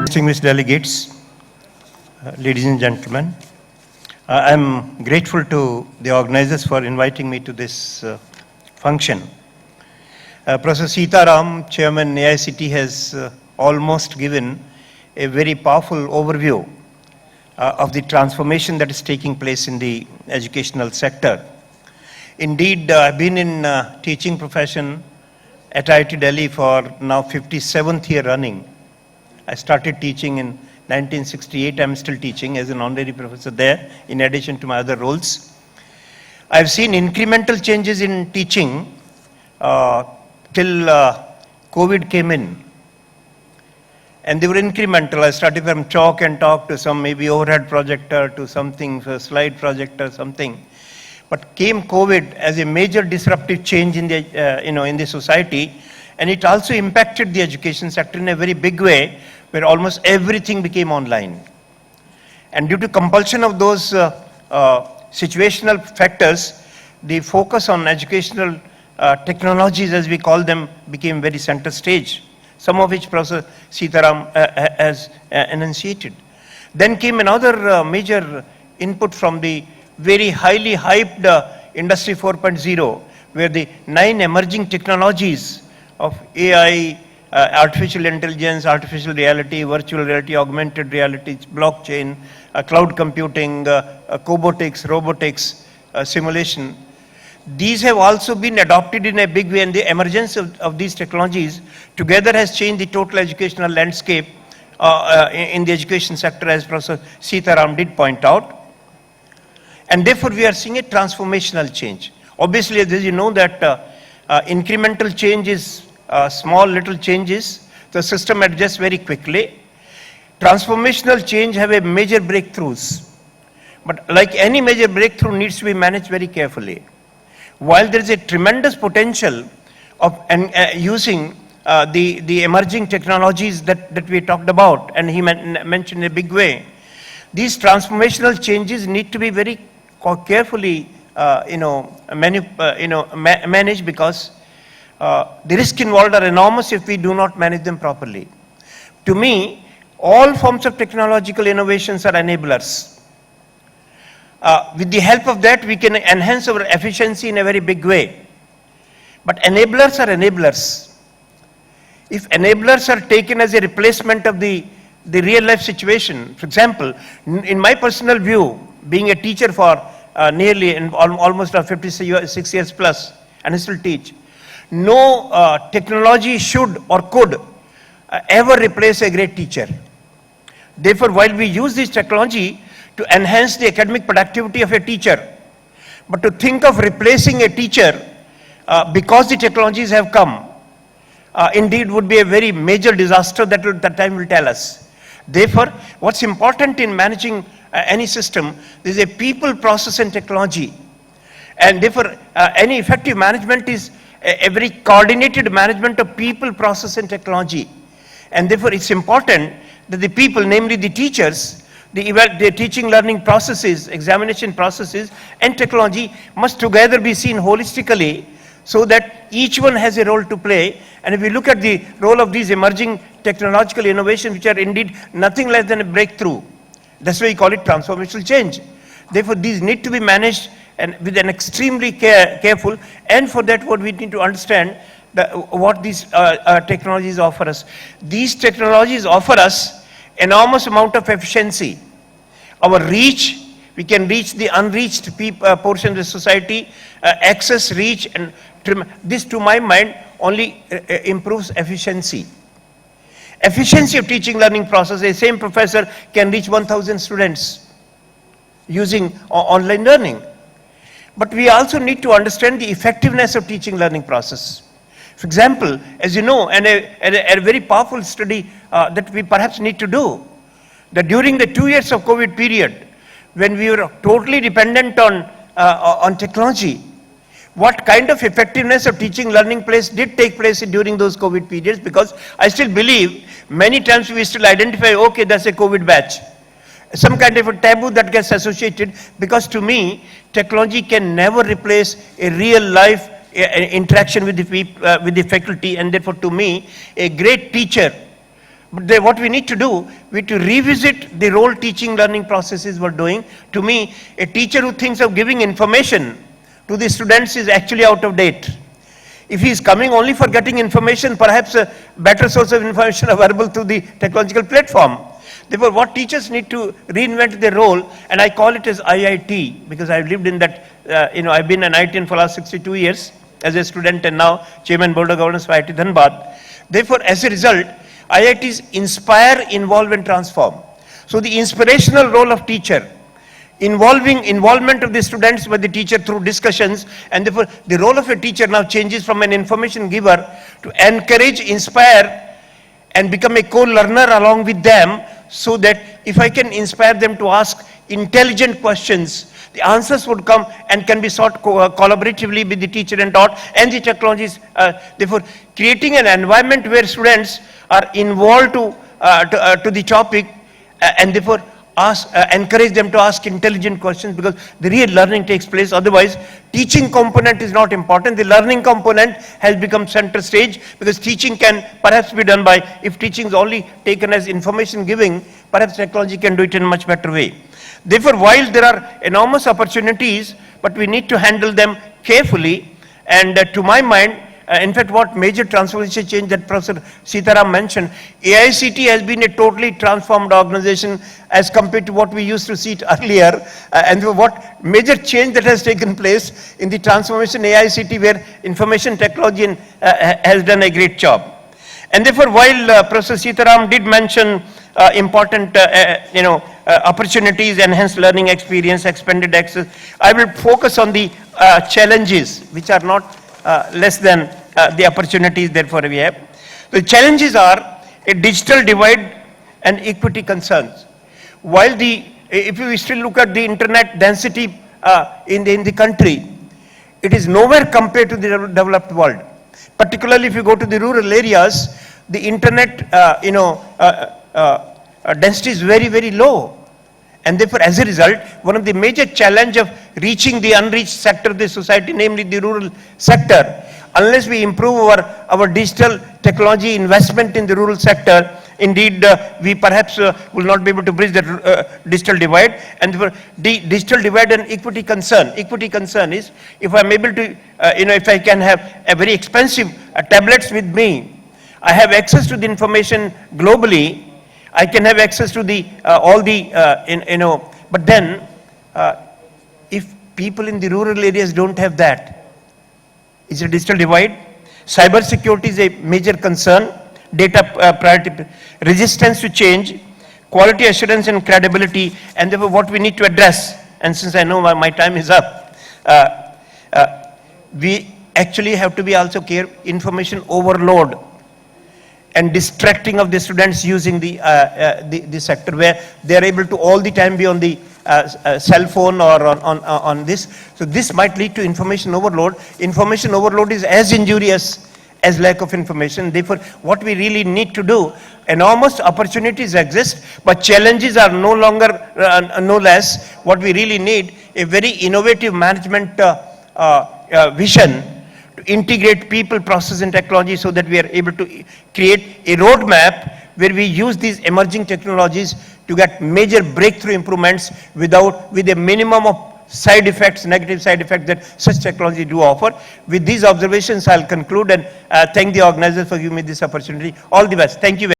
Distinguished delegates, ladies and gentlemen, I am grateful to the organizers for inviting me to this function. Professor Sitaram, Chairman AICT, has almost given a very powerful overview of the transformation that is taking place in the educational sector. Indeed, I've been in teaching profession at IIT Delhi for now 57th year running. I started teaching in 1968. I'm still teaching as an honorary professor there, in addition to my other roles. I've seen incremental changes in teaching till COVID came in. And they were incremental. I started from chalk and talk to some maybe overhead projector to something, for slide projector, something. But came COVID as a major disruptive change in the, in the society, and it also impacted the education sector in a very big way, where almost everything became online. And due to compulsion of those situational factors, the focus on educational technologies, as we call them, became very center stage, some of which Professor Sitaram has enunciated. Then came another major input from the very highly hyped Industry 4.0, where the 9 emerging technologies of AI, artificial intelligence, artificial reality, virtual reality, augmented reality, blockchain, cloud computing, cobotics, robotics, simulation. These have also been adopted in a big way, and the emergence of these technologies together has changed the total educational landscape in the education sector, as Professor Sitaram did point out. And therefore, we are seeing a transformational change. Obviously, as you know that incremental change is small little changes. The system adjusts very quickly. Transformational change have a major breakthroughs. But like any major breakthrough needs to be managed very carefully. While there is a tremendous potential of using the emerging technologies that we talked about, and he mentioned in a big way, these transformational changes need to be very carefully managed, because the risks involved are enormous if we do not manage them properly. To me, all forms of technological innovations are enablers. With the help of that, we can enhance our efficiency in a very big way. But enablers are enablers. If enablers are taken as a replacement of the real life situation, for example, in my personal view, being a teacher for nearly almost 56 years plus, and I still teach, no technology should or could ever replace a great teacher. Therefore, while we use this technology to enhance the academic productivity of a teacher, but to think of replacing a teacher because the technologies have come, indeed would be a very major disaster that time will tell us. Therefore, what's important in managing any system is a people, process, and technology. And therefore, any effective management is a very coordinated management of people, process, and technology. And therefore, it's important that the people, namely the teachers, the teaching learning processes, examination processes, and technology must together be seen holistically, so that each one has a role to play. And if we look at the role of these emerging technological innovations, which are indeed nothing less than a breakthrough, that's why we call it transformational change. Therefore, these need to be managed and with an extremely careful, and for that what we need to understand what these technologies offer us. These technologies offer us enormous amount of efficiency. Our reach, we can reach the unreached portion of the society, access, reach, and this, to my mind, only improves efficiency. Efficiency of teaching learning process, a same professor can reach 1,000 students using online learning. But we also need to understand the effectiveness of teaching learning process. For example, as you know, and a very powerful study that we perhaps need to do, that during the 2 years of COVID period, when we were totally dependent on technology, what kind of effectiveness of teaching learning did take place during those COVID periods, because I still believe many times we still identify, okay, that's a COVID batch. Some kind of a taboo that gets associated, because to me, technology can never replace a real life interaction with the faculty, and therefore to me, a great teacher But what we need to do, we need to revisit the role teaching learning processes were doing. To me, a teacher who thinks of giving information to the students is actually out of date. If he is coming only for getting information, perhaps a better source of information available through the technological platform. Therefore, what teachers need to reinvent their role, and I call it as IIT, because I've lived in that, I've been an IITian for the last 62 years as a student and now Chairman Board of Governors for IIT Dhanbad. Therefore, as a result, IITs inspire, involve and transform. So the inspirational role of teacher, involvement of the students with the teacher through discussions, and therefore the role of a teacher now changes from an information giver to encourage, inspire and become a co-learner along with them, so that if I can inspire them to ask intelligent questions, the answers would come and can be sought collaboratively with the teacher and taught and the technologies. Therefore, creating an environment where students are involved to the topic and therefore encourage them to ask intelligent questions, because the real learning takes place. Otherwise, teaching component is not important. The learning component has become center stage, because teaching can perhaps be done by, if teaching is only taken as information giving, perhaps technology can do it in a much better way. Therefore, while there are enormous opportunities, but we need to handle them carefully. And to my mind, in fact, what major transformation change that Professor Sitaram mentioned, AICT has been a totally transformed organization as compared to what we used to see it earlier. And what major change that has taken place in the transformation AICT, where information technology has done a great job. And therefore, while Professor Sitaram did mention important opportunities, enhanced learning experience, expanded access, I will focus on the challenges, which are not less than the opportunities therefore we have. The challenges are a digital divide and equity concerns. While if we still look at the internet density in the country, it is nowhere compared to the developed world. Particularly if you go to the rural areas, the internet density is very, very low. And therefore, as a result, one of the major challenge of reaching the unreached sector of the society, namely the rural sector, unless we improve our digital technology investment in the rural sector, indeed we perhaps will not be able to bridge the digital divide. And therefore, the digital divide and equity concern is, if I'm able to, if I can have a very expensive tablets with me, I have access to the information globally, I can have access to the but then if people in the rural areas don't have that, it's a digital divide. Cyber security is a major concern, data priority, resistance to change, quality assurance and credibility, and therefore what we need to address, and since I know my time is up, we actually have to be also careful, information overload and distracting of the students using the sector, where they are able to all the time be on the cell phone or on this. So this might lead to information overload. Information overload is as injurious as lack of information. Therefore, what we really need to do, enormous opportunities exist, but challenges are no longer, no less. What we really need, a very innovative management vision, integrate people, process and technology, so that we are able to create a roadmap where we use these emerging technologies to get major breakthrough improvements with a minimum of side effects, negative side effects that such technology do offer. With these observations, I'll conclude and thank the organizers for giving me this opportunity. All the best. Thank you very much.